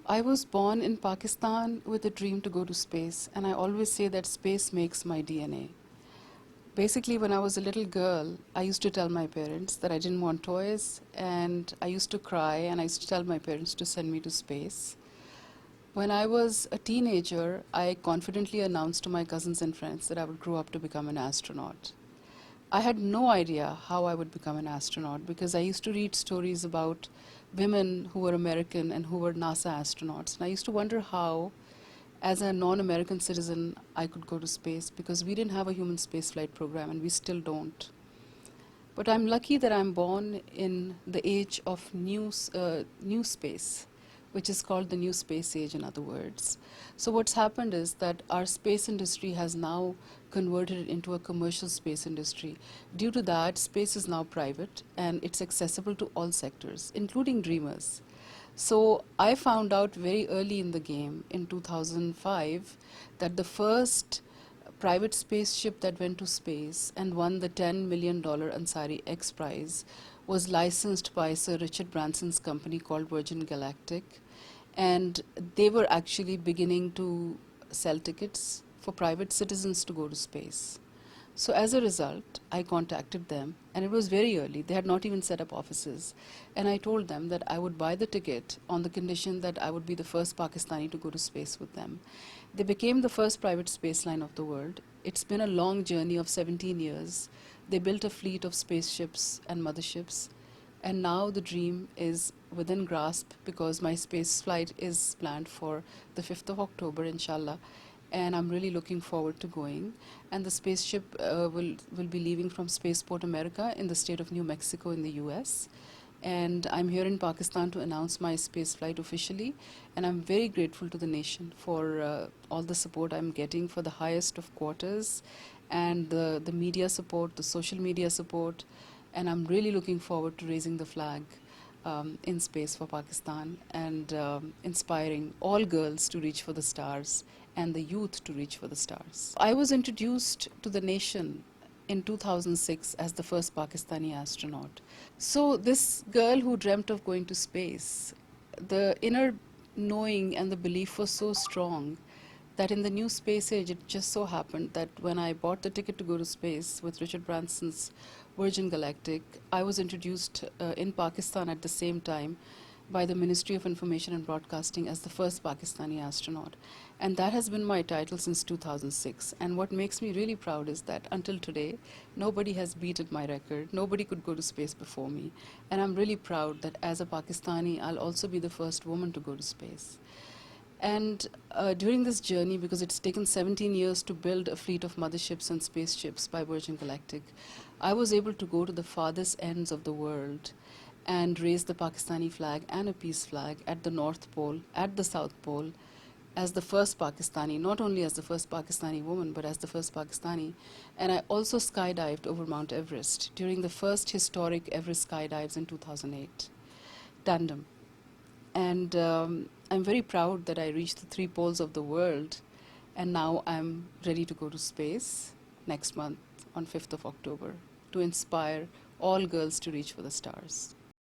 I was born in Pakistan with a dream to go to space, and I always say that space makes my DNA. Basically, when I was a little girl, I used to tell my parents that I didn't want toys, and I used to cry, and I used to tell my parents to send me to space. When I was a teenager, I confidently announced to my cousins and friends that I would grow up to become an astronaut. I had no idea how I would become an astronaut because I used to read stories about women who were American and who were NASA astronauts. And I used to wonder how, as a non American citizen, I could go to space because we didn't have a human spaceflight program and we still don't. But I'm lucky that I'm born in the age of new space, which is called the new space age, in other words. So what's happened is that our space industry has now converted it into a commercial space industry. Due to that, space is now private and it's accessible to all sectors, including dreamers. So I found out very early in the game, in 2005, that the first private spaceship that went to space and won the $10 million Ansari X Prize was licensed by Sir Richard Branson's company called Virgin Galactic. And they were actually beginning to sell tickets for private citizens to go to space. So as a result, I contacted them, and it was very early. They had not even set up offices. And I told them that I would buy the ticket on the condition that I would be the first Pakistani to go to space with them. They became the first private space line of the world. It's been a long journey of 17 years. They built a fleet of spaceships and motherships. And now the dream is within grasp because my space flight is planned for the 5th of October, inshallah. And I'm really looking forward to going. And the spaceship will be leaving from Spaceport America in the state of New Mexico in the US. And I'm here in Pakistan to announce my space flight officially. And I'm very grateful to the nation for all the support I'm getting for the highest of quarters and the media support, the social media support. And I'm really looking forward to raising the flag in space for Pakistan and inspiring all girls to reach for the stars and the youth to reach for the stars. I was introduced to the nation in 2006 as the first Pakistani astronaut. So this girl who dreamt of going to space, the inner knowing and the belief was so strong that in the new space age, it just so happened that when I bought the ticket to go to space with Richard Branson's Virgin Galactic, I was introduced in Pakistan at the same time by the Ministry of Information and Broadcasting as the first Pakistani astronaut. And that has been my title since 2006. And what makes me really proud is that until today, nobody has beaten my record. Nobody could go to space before me. And I'm really proud that as a Pakistani, I'll also be the first woman to go to space. And during this journey, because it's taken 17 years to build a fleet of motherships and spaceships by Virgin Galactic, I was able to go to the farthest ends of the world and raise the Pakistani flag and a peace flag at the North Pole, at the South Pole, as the first Pakistani, not only as the first Pakistani woman, but as the first Pakistani. And I also skydived over Mount Everest during the first historic Everest skydives in 2008, tandem. And I'm very proud that I reached the three poles of the world, and now I'm ready to go to space next month on 5th of October to inspire all girls to reach for the stars.